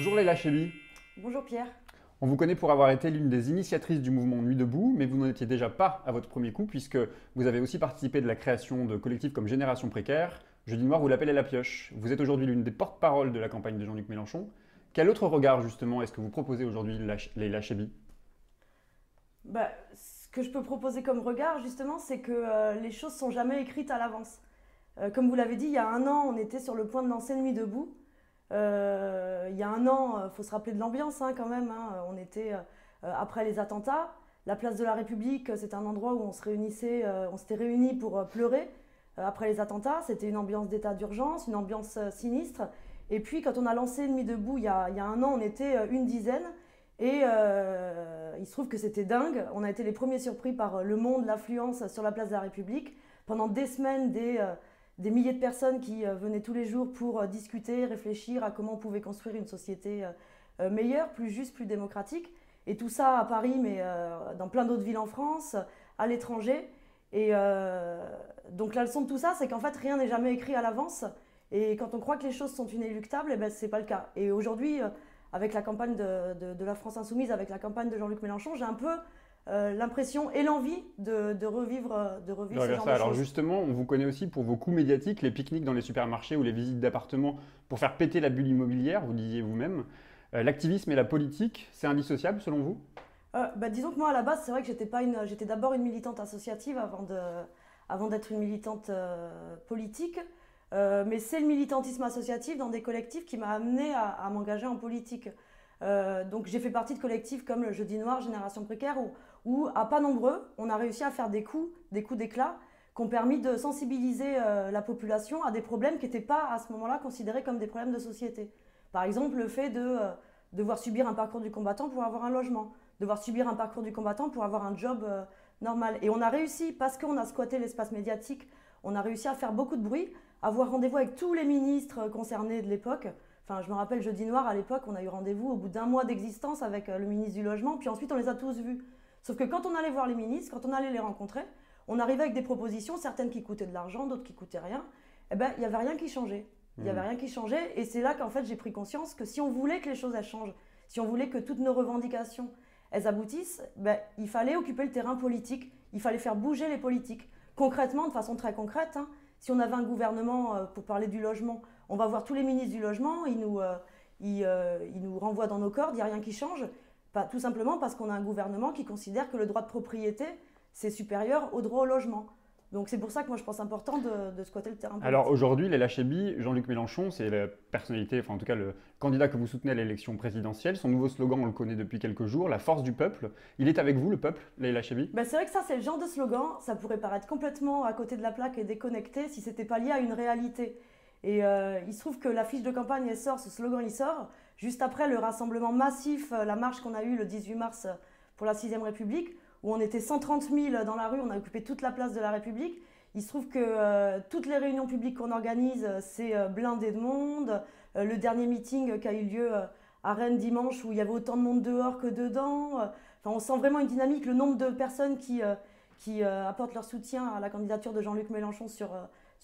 Bonjour Leïla Chebbi. Bonjour Pierre. On vous connaît pour avoir été l'une des initiatrices du mouvement Nuit debout, mais vous n'en étiez déjà pas à votre premier coup puisque vous avez aussi participé de la création de collectifs comme Génération Précaire, Jeudi Noir ou l'Appel à la Pioche. Vous êtes aujourd'hui l'une des porte-paroles de la campagne de Jean-Luc Mélenchon. Quel autre regard justement est-ce que vous proposez aujourd'hui Leïla Chebbi? Ce que je peux proposer comme regard justement, c'est que les choses sont jamais écrites à l'avance. Comme vous l'avez dit, il y a un an, on était sur le point de lancer Nuit debout. Il y a un an, il faut se rappeler de l'ambiance quand même. On était après les attentats. La place de la République, c'était un endroit où on se réunissait, on s'était réunis pour pleurer après les attentats. C'était une ambiance d'état d'urgence, une ambiance sinistre. Et puis quand on a lancé Nuit debout il y a un an, on était une dizaine. Et il se trouve que c'était dingue. On a été les premiers surpris par le monde, l'affluence sur la place de la République. Pendant des semaines, des milliers de personnes qui venaient tous les jours pour discuter, réfléchir à comment on pouvait construire une société meilleure, plus juste, plus démocratique. Et tout ça à Paris, mais dans plein d'autres villes en France, à l'étranger. Et donc la leçon de tout ça, c'est qu'en fait, rien n'est jamais écrit à l'avance. Et quand on croit que les choses sont inéluctables, eh ben, ce n'est pas le cas. Et aujourd'hui, avec la campagne de la France Insoumise, avec la campagne de Jean-Luc Mélenchon, j'ai un peu l'impression et l'envie de revivre ce genre de choses. Alors justement, on vous connaît aussi pour vos coups médiatiques, les pique-niques dans les supermarchés ou les visites d'appartements pour faire péter la bulle immobilière, vous disiez vous-même. L'activisme et la politique, c'est indissociable selon vous? Disons que moi, à la base, c'est vrai que j'étais d'abord une militante associative avant d'être une militante politique. Mais c'est le militantisme associatif dans des collectifs qui m'a amené à m'engager en politique. Donc j'ai fait partie de collectifs comme le Jeudi Noir, Génération Précaire, où à pas nombreux, on a réussi à faire des coups d'éclat qui ont permis de sensibiliser la population à des problèmes qui n'étaient pas à ce moment-là considérés comme des problèmes de société. Par exemple, le fait de devoir subir un parcours du combattant pour avoir un logement, devoir subir un parcours du combattant pour avoir un job normal. Et on a réussi, parce qu'on a squatté l'espace médiatique, on a réussi à faire beaucoup de bruit, avoir rendez-vous avec tous les ministres concernés de l'époque. Enfin, je me rappelle, Jeudi Noir, à l'époque, on a eu rendez-vous au bout d'un mois d'existence avec le ministre du Logement, puis ensuite on les a tous vus. Sauf que quand on allait voir les ministres, quand on allait les rencontrer, on arrivait avec des propositions, certaines qui coûtaient de l'argent, d'autres qui coûtaient rien. Eh ben, il n'y avait rien qui changeait. Il n'y avait rien qui changeait, et c'est là qu'en fait j'ai pris conscience que si on voulait que les choses elles changent, si on voulait que toutes nos revendications elles aboutissent, il fallait occuper le terrain politique, il fallait faire bouger les politiques. Concrètement, de façon très concrète, si on avait un gouvernement, pour parler du logement, on va voir tous les ministres du logement, ils nous renvoient dans nos cordes, il n'y a rien qui change. Tout simplement parce qu'on a un gouvernement qui considère que le droit de propriété, c'est supérieur au droit au logement. Donc c'est pour ça que moi je pense important de squatter le terrain politique. Alors aujourd'hui, Leïla Chebbi, Jean-Luc Mélenchon, c'est la personnalité, enfin en tout cas le candidat que vous soutenez à l'élection présidentielle. Son nouveau slogan, on le connaît depuis quelques jours, la force du peuple. Il est avec vous, le peuple, Leïla Chebbi? C'est vrai que ça, c'est le genre de slogan, ça pourrait paraître complètement à côté de la plaque et déconnecté si c'était pas lié à une réalité. Et il se trouve que la fiche de campagne, elle sort, ce slogan, il sort, juste après le rassemblement massif, la marche qu'on a eue le 18 mars pour la 6ème République, où on était 130 000 dans la rue, on a occupé toute la place de la République. Il se trouve que toutes les réunions publiques qu'on organise, c'est blindé de monde. Le dernier meeting qui a eu lieu à Rennes dimanche, où il y avait autant de monde dehors que dedans. On sent vraiment une dynamique, le nombre de personnes qui apportent leur soutien à la candidature de Jean-Luc Mélenchon sur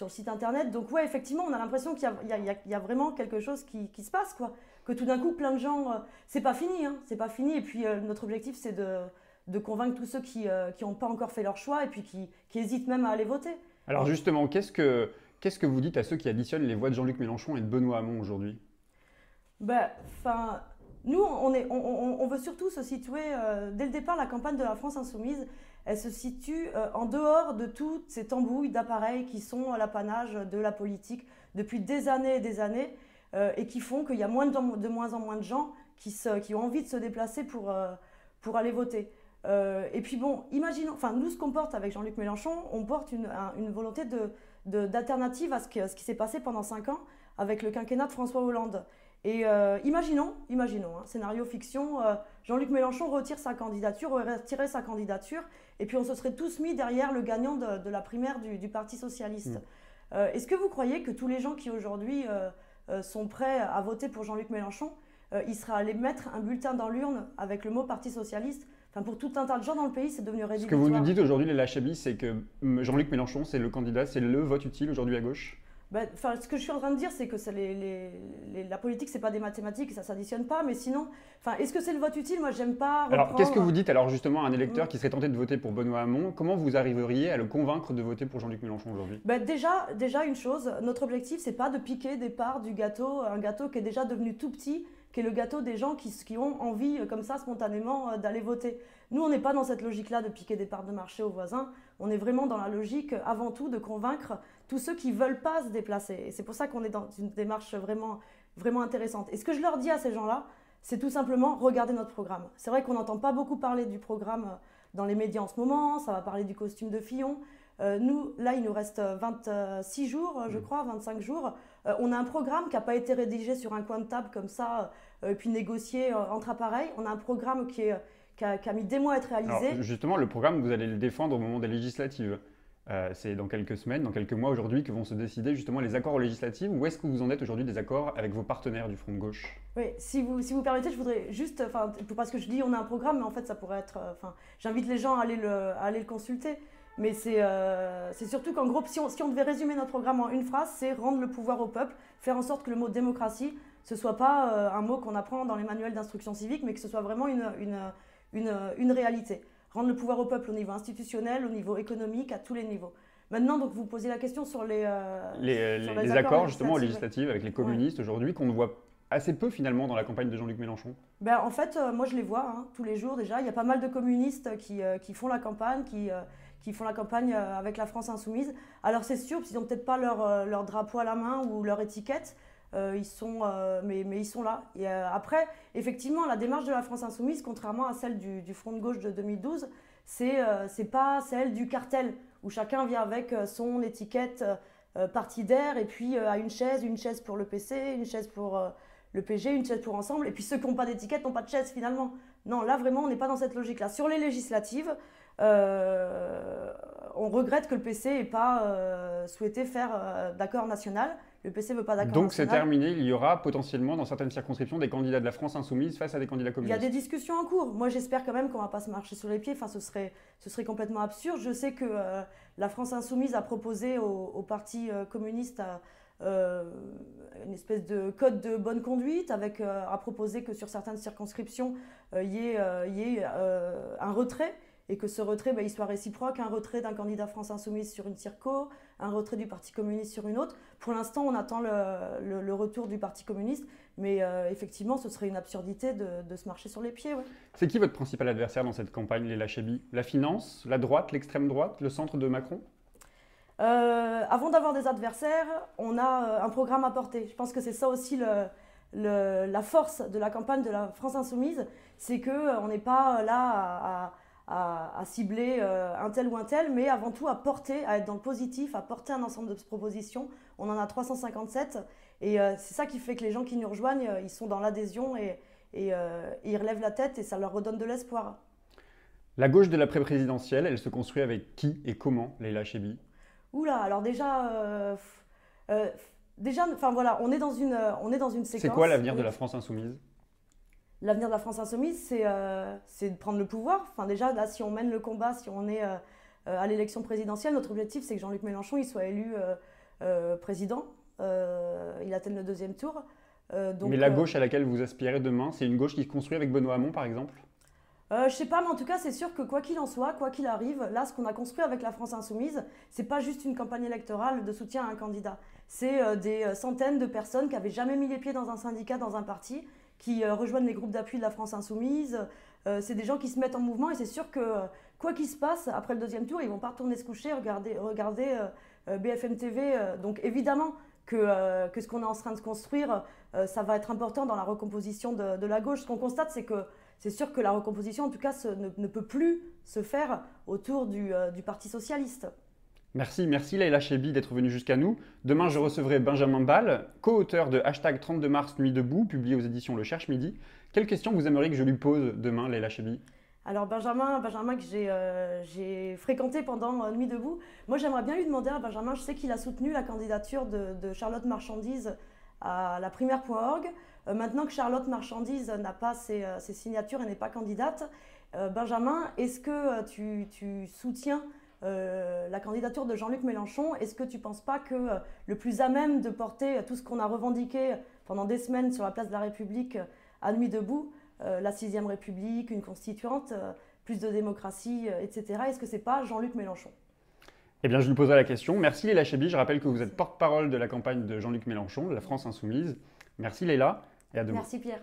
le site internet. Donc ouais, effectivement, on a l'impression qu'il y a vraiment quelque chose qui se passe, quoi. Que tout d'un coup, plein de gens... c'est pas fini, c'est pas fini. Et puis notre objectif, c'est de convaincre tous ceux qui n'ont pas encore fait leur choix et puis qui hésitent même à aller voter. Alors justement, qu'est-ce que vous dites à ceux qui additionnent les voix de Jean-Luc Mélenchon et de Benoît Hamon aujourd'hui? Nous, on veut surtout se situer, dès le départ, la campagne de la France Insoumise, elle se situe en dehors de toutes ces tambouilles d'appareils qui sont l'apanage de la politique depuis des années et des années et qui font qu'il y a de moins en moins de gens qui ont envie de se déplacer pour aller voter. Et puis bon, imaginons, nous ce qu'on porte avec Jean-Luc Mélenchon, on porte une volonté d'alternative à ce qui s'est passé pendant 5 ans avec le quinquennat de François Hollande. Et imaginons, scénario fiction, Jean-Luc Mélenchon retire sa candidature, aurait retiré sa candidature, et puis on se serait tous mis derrière le gagnant de la primaire du Parti Socialiste. Est-ce que vous croyez que tous les gens qui aujourd'hui sont prêts à voter pour Jean-Luc Mélenchon, ils seraient allés mettre un bulletin dans l'urne avec le mot Parti Socialiste? Pour tout un tas de gens dans le pays, c'est devenu rédhibitoire. Ce que vous nous dites aujourd'hui, Leïla Chebbi, c'est que Jean-Luc Mélenchon, c'est le candidat, c'est le vote utile aujourd'hui à gauche? Ben, ce que je suis en train de dire, c'est que la politique, c'est pas des mathématiques, ça s'additionne pas. Mais sinon, est-ce que c'est le vote utile? Moi, j'aime pas Alors, qu'est-ce que reprendre. vous dites alors justement à un électeur Mm. qui serait tenté de voter pour Benoît Hamon? Comment vous arriveriez à le convaincre de voter pour Jean-Luc Mélenchon aujourd'hui? Ben, déjà une chose, notre objectif, c'est pas de piquer des parts du gâteau, un gâteau qui est déjà devenu tout petit, qui est le gâteau des gens qui ont envie, comme ça, spontanément, d'aller voter. Nous, on n'est pas dans cette logique-là de piquer des parts de marché aux voisins. On est vraiment dans la logique, avant tout, de convaincre tous ceux qui veulent pas se déplacer. Et c'est pour ça qu'on est dans une démarche vraiment, vraiment intéressante. Et ce que je leur dis à ces gens-là, c'est tout simplement regarder notre programme. C'est vrai qu'on n'entend pas beaucoup parler du programme dans les médias en ce moment. Ça va parler du costume de Fillon. Nous, là, il nous reste 26 jours, je crois, 25 jours. On a un programme qui n'a pas été rédigé sur un coin de table comme ça, puis négocié entre appareils. On a un programme qui a mis des mois à être réalisé. Alors justement, le programme, vous allez le défendre au moment des législatives. C'est dans quelques semaines, dans quelques mois aujourd'hui que vont se décider justement les accords aux législatives. Où est-ce que vous en êtes aujourd'hui des accords avec vos partenaires du Front de gauche? Oui, si vous permettez, je voudrais juste, parce que je dis on a un programme, mais en fait ça pourrait être, j'invite les gens à aller le consulter. Mais c'est surtout qu'en gros, si on devait résumer notre programme en une phrase, c'est rendre le pouvoir au peuple, faire en sorte que le mot démocratie, ce soit pas un mot qu'on apprend dans les manuels d'instruction civique, mais que ce soit vraiment une réalité. Rendre le pouvoir au peuple au niveau institutionnel, au niveau économique, à tous les niveaux. Maintenant, donc, vous posez la question sur les accords justement aux législatifs. législatives avec les communistes aujourd'hui qu'on ne voit assez peu finalement dans la campagne de Jean-Luc Mélenchon. Ben, en fait, moi je les vois tous les jours déjà. Il y a pas mal de communistes qui font la campagne, qui font la campagne avec la France Insoumise. Alors c'est sûr, ils n'ont peut-être pas leur drapeau à la main ou leur étiquette, mais ils sont là. Et après, effectivement, la démarche de la France Insoumise, contrairement à celle du Front de gauche de 2012, c'est pas celle du cartel, où chacun vient avec son étiquette partidaire et puis a une chaise pour le PC, une chaise pour le PG, une chaise pour Ensemble, et puis ceux qui n'ont pas d'étiquette n'ont pas de chaise finalement. Non, là vraiment, on n'est pas dans cette logique-là. Sur les législatives, on regrette que le PC n'ait pas souhaité faire d'accord national. Le PC ne veut pas d'accord Donc national. c'est terminé, il y aura potentiellement dans certaines circonscriptions des candidats de la France Insoumise face à des candidats Il y communistes. a des discussions en cours. Moi, j'espère quand même qu'on ne va pas se marcher sur les pieds. Enfin, ce serait complètement absurde. Je sais que la France Insoumise a proposé au Parti communiste une espèce de code de bonne conduite, a proposé que sur certaines circonscriptions, il y ait un retrait. Et que ce retrait, il soit réciproque, un retrait d'un candidat France Insoumise sur une circo, un retrait du Parti communiste sur une autre. Pour l'instant, on attend le retour du Parti communiste, mais effectivement, ce serait une absurdité de se marcher sur les pieds. Ouais. C'est qui votre principal adversaire dans cette campagne, Leïla Chaibi? La finance, la droite, l'extrême droite, le centre de Macron? Avant d'avoir des adversaires, on a un programme à porter. Je pense que c'est ça aussi la force de la campagne de la France Insoumise, c'est qu'on n'est pas là à cibler un tel ou un tel, mais avant tout à être dans le positif, à porter un ensemble de propositions. On en a 357 et c'est ça qui fait que les gens qui nous rejoignent, ils sont dans l'adhésion et ils relèvent la tête et ça leur redonne de l'espoir. La gauche de l'après-présidentielle, elle se construit avec qui et comment, Leïla Chaibi? Oula, alors déjà, voilà, on est dans une séquence. C'est quoi l'avenir de la France Insoumise? L'avenir de la France Insoumise, c'est de prendre le pouvoir. Enfin, déjà, là, si on mène le combat, si on est à l'élection présidentielle, notre objectif, c'est que Jean-Luc Mélenchon il soit élu président. Il atteigne le deuxième tour. Mais la gauche à laquelle vous aspirez demain, c'est une gauche qui se construit avec Benoît Hamon, par exemple? Je sais pas, mais en tout cas, c'est sûr que quoi qu'il en soit, quoi qu'il arrive, là, ce qu'on a construit avec la France Insoumise, c'est pas juste une campagne électorale de soutien à un candidat. C'est des centaines de personnes qui avaient jamais mis les pieds dans un syndicat, dans un parti, qui rejoignent les groupes d'appui de la France Insoumise. C'est des gens qui se mettent en mouvement et c'est sûr que quoi qu'il se passe, après le deuxième tour, ils vont pas retourner se coucher, regarder BFM TV. Donc évidemment que ce qu'on est en train de se construire, ça va être important dans la recomposition de la gauche. Ce qu'on constate, c'est que c'est sûr que la recomposition, en tout cas, ne peut plus se faire autour du Parti socialiste. Merci Leïla Chaibi d'être venue jusqu'à nous. Demain, je recevrai Benjamin Ball, co-auteur de #32mars Nuit debout, publié aux éditions Le Cherche Midi. Quelle question vous aimeriez que je lui pose demain, Leïla Chaibi? Alors Benjamin que j'ai fréquenté pendant Nuit debout, moi j'aimerais bien lui demander à Benjamin, je sais qu'il a soutenu la candidature de Charlotte Marchandise à la primaire.org. Maintenant que Charlotte Marchandise n'a pas ses signatures et n'est pas candidate, Benjamin, est-ce que tu soutiens la candidature de Jean-Luc Mélenchon. Est-ce que tu ne penses pas que le plus à même de porter tout ce qu'on a revendiqué pendant des semaines sur la place de la République à Nuit debout, la 6e République, une constituante, plus de démocratie, etc. Est-ce que ce n'est pas Jean-Luc Mélenchon? Eh bien, je lui poserai la question. Merci Leïla Chebbi. Je rappelle que vous êtes porte-parole de la campagne de Jean-Luc Mélenchon, de la France Insoumise. Merci Leïla et à demain. Merci Pierre.